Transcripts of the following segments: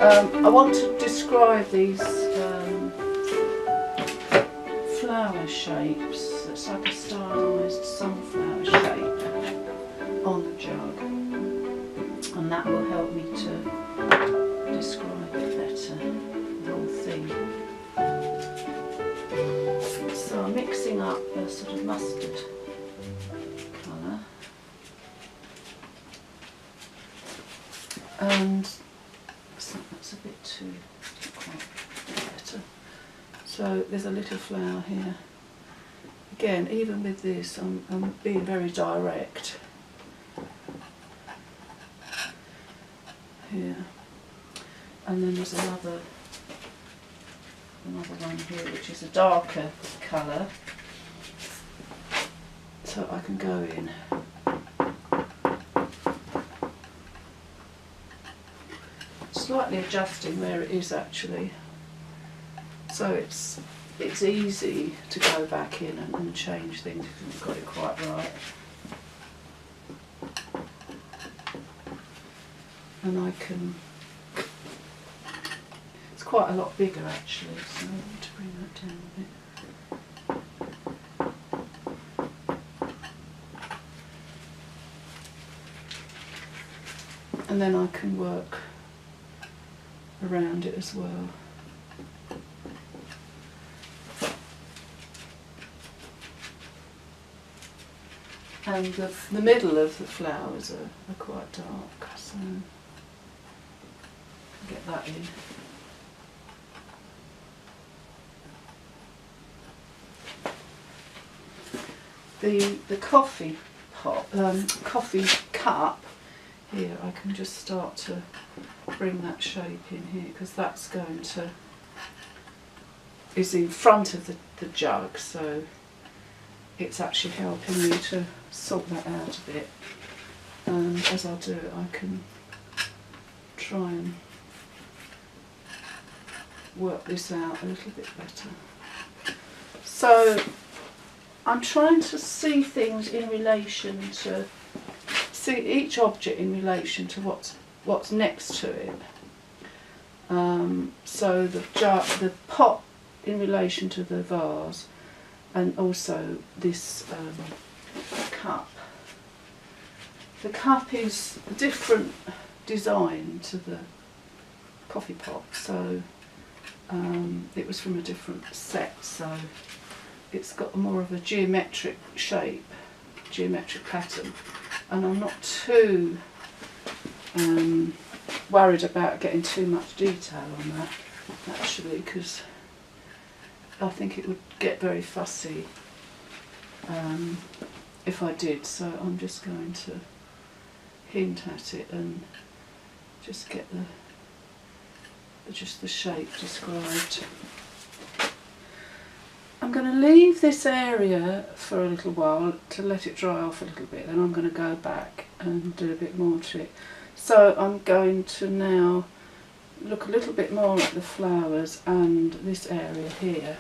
I want to describe these flower shapes. It's like a stylised sunflower shape on the jug, and that will help me to describe it better, the whole thing. So I'm mixing up a sort of mustard colour, and so that's a bit too quite better. So there's a little flower here. Again, even with this, I'm being very direct here. And then there's another one here, which is a darker colour, so I can go in. Slightly adjusting where it is actually, so it's easy to go back in and change things if you've got it quite right. And I can, it's quite a lot bigger actually, so I need to bring that down a bit. And then I can work around it as well. And the middle of the flowers are quite dark, so get that in. The coffee pot, coffee cup here, I can just start to bring that shape in here, because that's going to, is in front of the jug, so it's actually helping me to sort that out a bit. And as I do it, I can try and work this out a little bit better. So I'm trying to see things in relation to, see each object in relation to what's next to it. So the pot in relation to the vase, and also this cup. The cup is a different design to the coffee pot, so it was from a different set, so it's got more of a geometric shape, geometric pattern, and I'm not too worried about getting too much detail on that actually, because I think it would get very fussy if I did, so I'm just going to hint at it and just get just the shape described. I'm going to leave this area for a little while to let it dry off a little bit, then I'm going to go back and do a bit more to it. So I'm going to now look a little bit more at the flowers and this area here.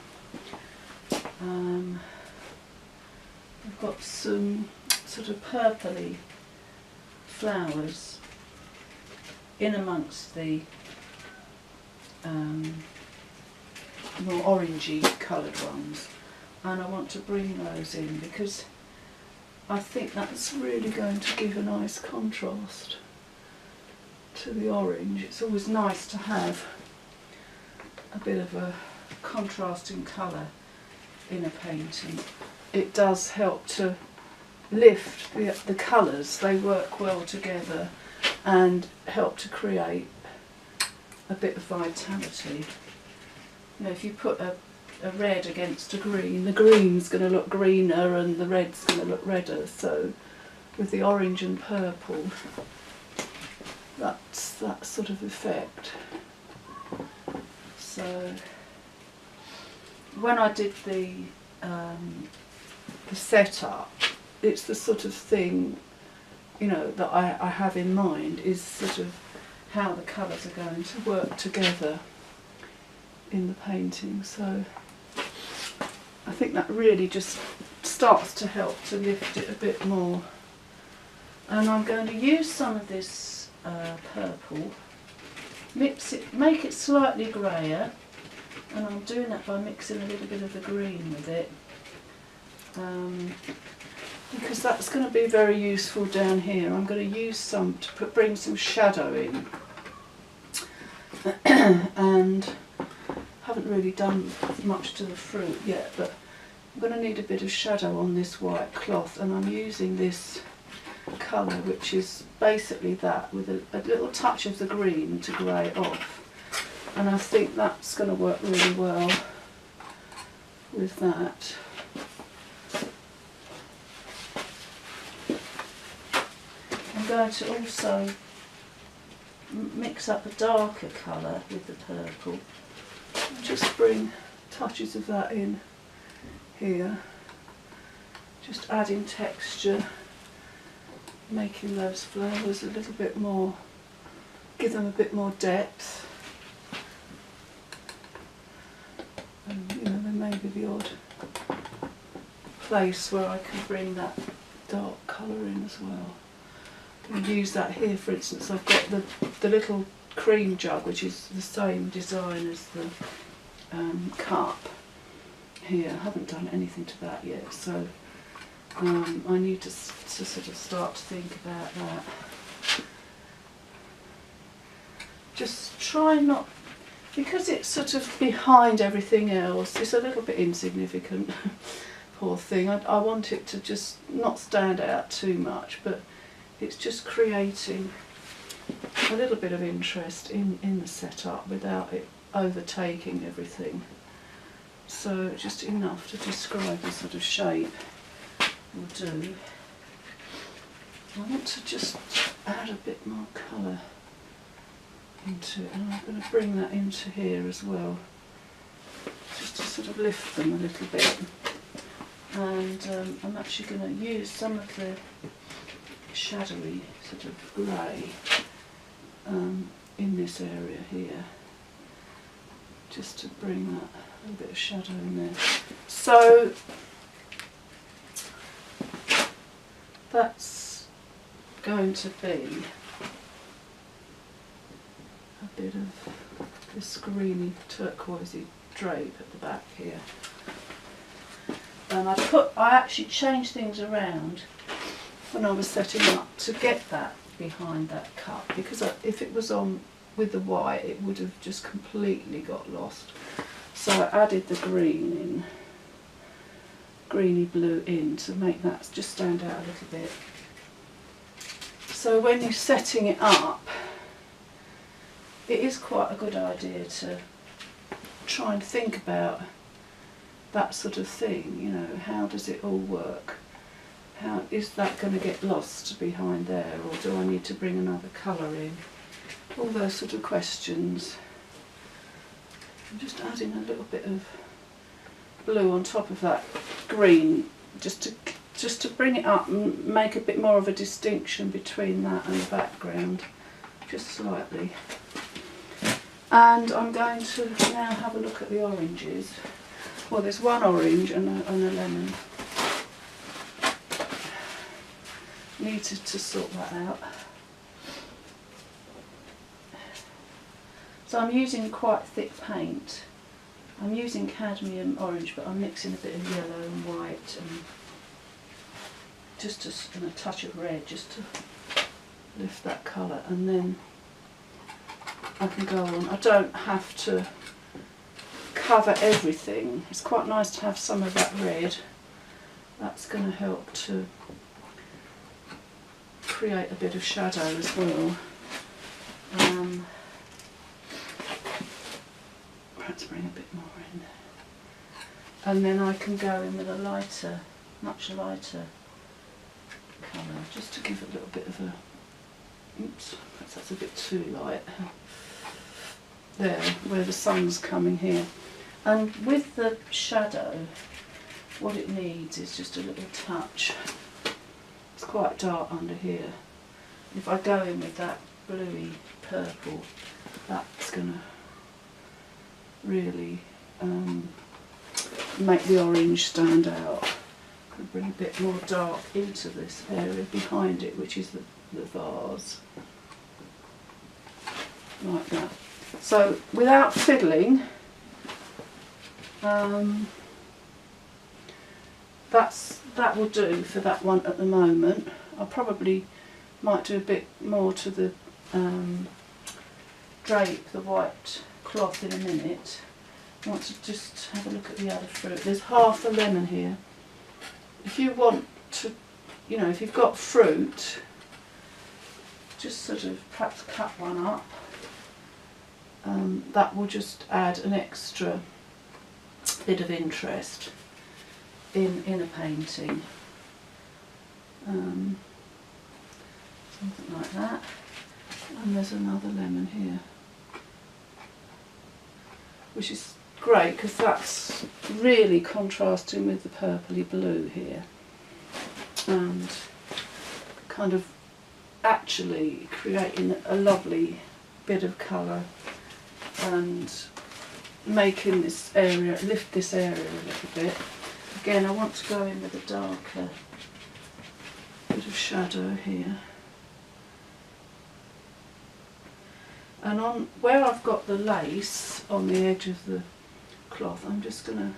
I've got some sort of purpley flowers in amongst the more orangey coloured ones, and I want to bring those in because I think that's really going to give a nice contrast to the orange. It's always nice to have a bit of a contrasting colour in a painting. It does help to lift the colours, they work well together and help to create a bit of vitality. You know, if you put a red against a green, the green's going to look greener and the red's going to look redder, so with the orange and purple, that's that sort of effect. So when I did the setup, it's the sort of thing, you know, that I have in mind, is sort of how the colours are going to work together in the painting. So I think that really just starts to help to lift it a bit more. And I'm going to use some of this purple, mix it, make it slightly greyer, and I'm doing that by mixing a little bit of the green with it, because that's going to be very useful down here. I'm going to use some to bring some shadow in, and haven't really done much to the fruit yet, but I'm going to need a bit of shadow on this white cloth, and I'm using this colour, which is basically that, with a little touch of the green to grey it off, and I think that's going to work really well with that. I'm going to also mix up a darker colour with the purple, just bring touches of that in here, just adding texture, making those flowers a little bit more, give them a bit more depth. And you know, there may be the odd place where I can bring that dark colour in as well. I can use that here, for instance. I've got the little cream jug, which is the same design as the cup here. I haven't done anything to that yet, so I need to sort of start to think about that. Just try not, because it's sort of behind everything else, it's a little bit insignificant, poor thing. I want it to just not stand out too much, but it's just creating a little bit of interest in the setup without it overtaking everything. So just enough to describe the sort of shape will do. I want to just add a bit more colour into it, and I'm going to bring that into here as well, just to sort of lift them a little bit. And I'm actually going to use some of the shadowy sort of grey in this area here, just to bring that a little bit of shadow in there. So that's going to be a bit of this greeny turquoisey drape at the back here. And I actually changed things around when I was setting up to get that behind that cup, because if it was on with the white it would have just completely got lost. So I added the green in, greeny blue in, to make that just stand out a little bit. So when you're setting it up, it is quite a good idea to try and think about that sort of thing, you know, how does it all work? How is that going to get lost behind there, or do I need to bring another colour in? All those sort of questions. I'm just adding a little bit of blue on top of that green, just to bring it up and make a bit more of a distinction between that and the background, just slightly. And I'm going to now have a look at the oranges. Well, there's one orange and a lemon. Needed to sort that out. So I'm using quite thick paint. I'm using cadmium orange, but I'm mixing a bit of yellow and white and and a touch of red, just to lift that colour, and then I can go on. I don't have to cover everything. It's quite nice to have some of that red. That's going to help to create a bit of shadow as well. Perhaps bring a bit more in. And then I can go in with a lighter, much lighter colour, just to give a little bit of a, oops, perhaps that's a bit too light. There, where the sun's coming here. And with the shadow, what it needs is just a little touch. It's quite dark under here. If I go in with that bluey purple, that's going to really make the orange stand out. Could bring a bit more dark into this area behind it, which is the vase, like that. So without fiddling, that will do for that one at the moment. I probably might do a bit more to the drape, the white cloth, in a minute. I want to just have a look at the other fruit. There's half a lemon here. If you want to, you know, if you've got fruit, just sort of perhaps cut one up. That will just add an extra bit of interest in a painting. Something like that. And there's another lemon here, which is great because that's really contrasting with the purpley blue here, and kind of actually creating a lovely bit of colour and making this area, lift this area a little bit. Again, I want to go in with a darker bit of shadow here. And on where I've got the lace on the edge of the cloth, I'm just going to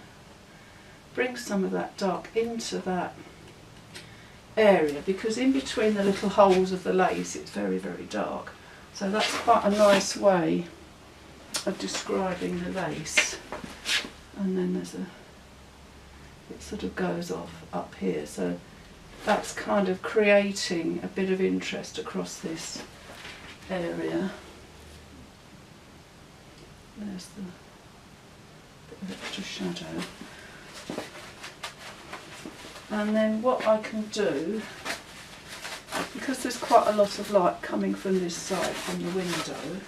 bring some of that dark into that area, because in between the little holes of the lace it's very, very dark. So that's quite a nice way of describing the lace. And then there's it sort of goes off up here, so that's kind of creating a bit of interest across this area. There's the bit of extra shadow. And then what I can do, because there's quite a lot of light coming from this side, from the window,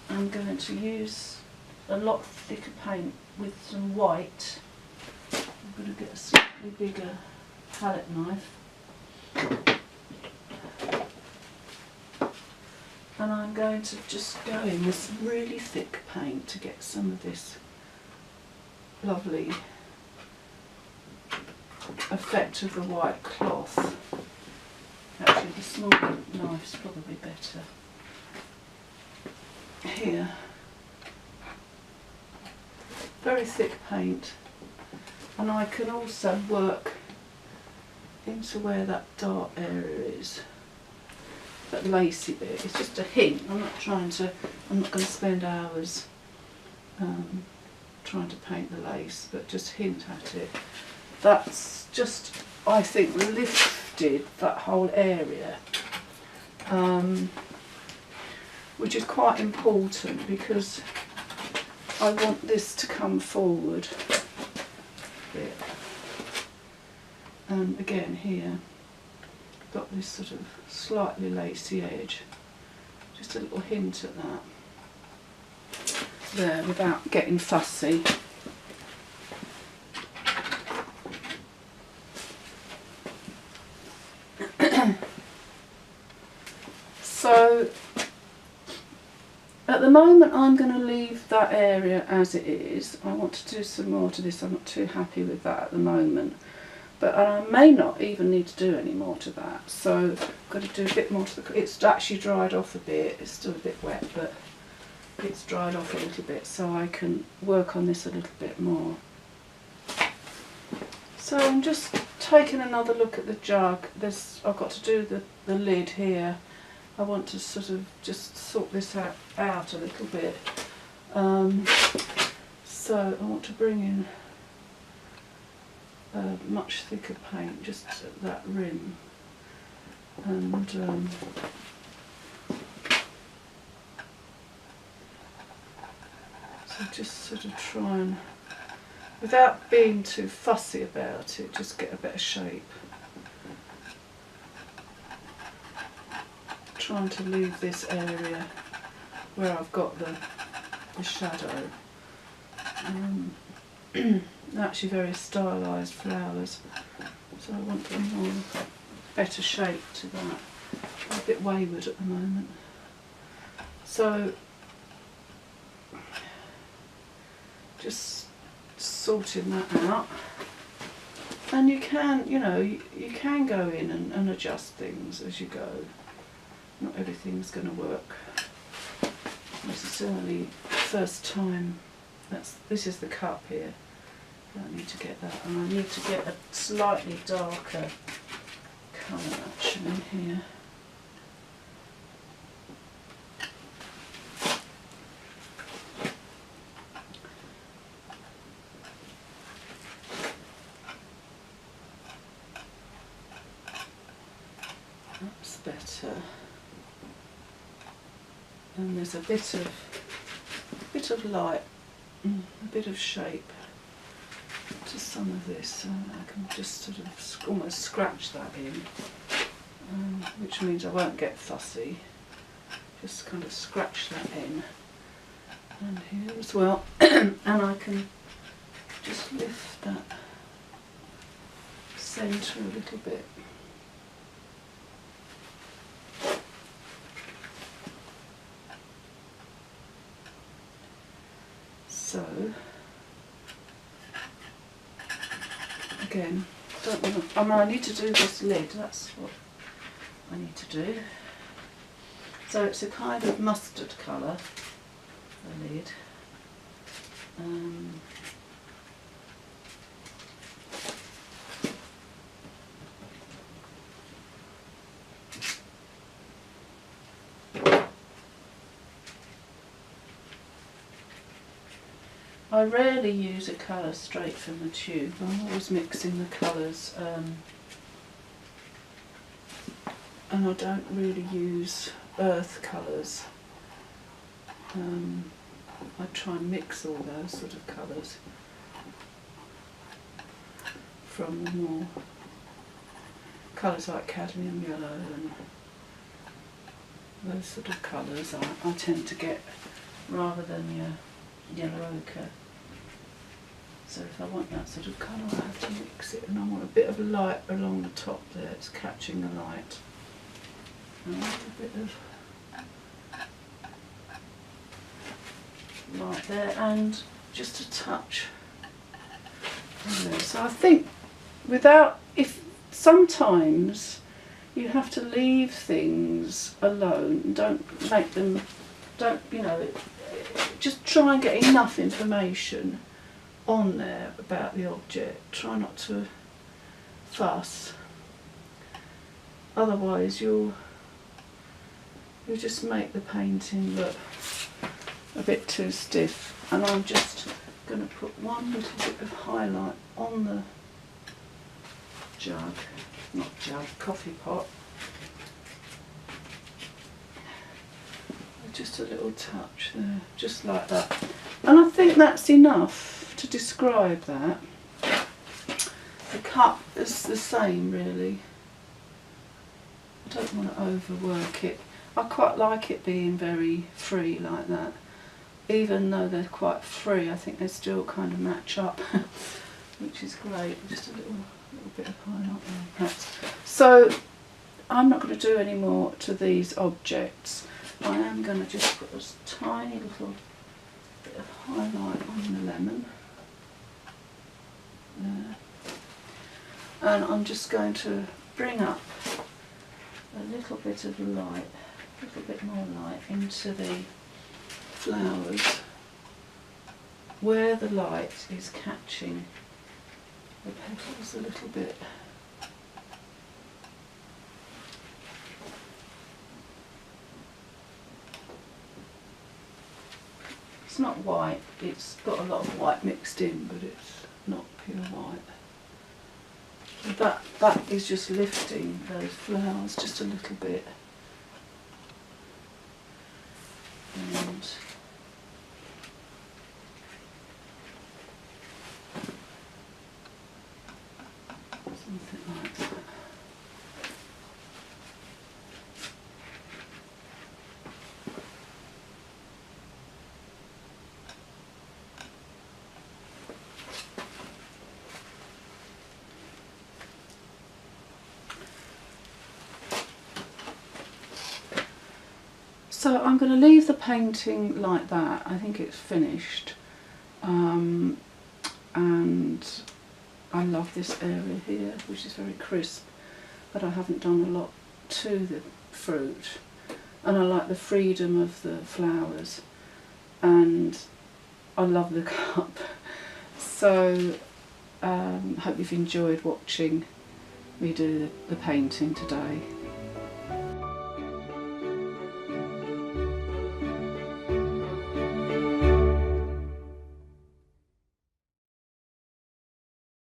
I'm going to use a lot thicker paint with some white. I'm going to get a slightly bigger palette knife. And I'm going to just go in with some really thick paint to get some of this lovely effect of the white cloth. Actually, the smaller knife's probably better. Here, very thick paint, and I can also work into where that dark area is, that lacy bit. It's just a hint. I'm not going to spend hours trying to paint the lace, but just hint at it. That's just, I think, lifted that whole area, which is quite important because I want this to come forward a bit. And again here, got this sort of slightly lacy edge, just a little hint at that there without getting fussy. So at the moment I'm going to leave that area as it is. I want to do some more to this. I'm not too happy with that at the moment, but I may not even need to do any more to that. So I've got to do a bit more to the, it's actually dried off a bit. It's still a bit wet, but it's dried off a little bit, so I can work on this a little bit more. So I'm just taking another look at the jug. I've got to do the lid here. I want to sort of just sort this out a little bit. So I want to bring in much thicker paint just at that rim, and so just sort of try and, without being too fussy about it, just get a better shape. Trying to leave this area where I've got the shadow. Actually very stylised flowers, so I want a more better shape to that. I'm a bit wayward at the moment. So just sorting that out. And you can, you know, you can go in and adjust things as you go. Not everything's going to work necessarily first time. This is the cup here. I need to get that, and I need to get a slightly darker colour actually here. That's better. And there's a bit of light, a bit of shape to some of this, so I can just sort of almost scratch that in, which means I won't get fussy. Just kind of scratch that in, and here as well, and I can just lift that centre a little bit. So, again, don't want to, I need to do this lid, that's what I need to do. So it's a kind of mustard colour, the lid. I rarely use a colour straight from the tube. I'm always mixing the colours, and I don't really use earth colours. I try and mix all those sort of colours from the more colours like cadmium yellow and those sort of colours I tend to get rather than your yellow ochre. So if I want that sort of colour I have to mix it, and I want a bit of light along the top there, it's catching the light. And a little bit of light there and just a touch on there. So I think if sometimes you have to leave things alone, don't make them, just try and get enough information on there about the object. Try not to fuss, otherwise you'll just make the painting look a bit too stiff. And I'm just going to put one little bit of highlight on the coffee pot. Just a little touch there, just like that. And I think that's enough to describe that. The cup is the same really. I don't want to overwork it. I quite like it being very free like that. Even though they're quite free, I think they still kind of match up, which is great. Just a little bit of highlight there perhaps. So I'm not going to do any more to these objects. I am going to just put a tiny little bit of highlight on the lemon there. And I'm just going to bring up a little bit of light, a little bit more light into the flowers where the light is catching the petals a little bit. It's not white, it's got a lot of white mixed in, but it's not pure white. That is just lifting those flowers just a little bit. And something like that. So I'm going to leave the painting like that. I think it's finished, and I love this area here, which is very crisp, but I haven't done a lot to the fruit, and I like the freedom of the flowers. and I love the cup. So hope you've enjoyed watching me do the painting today.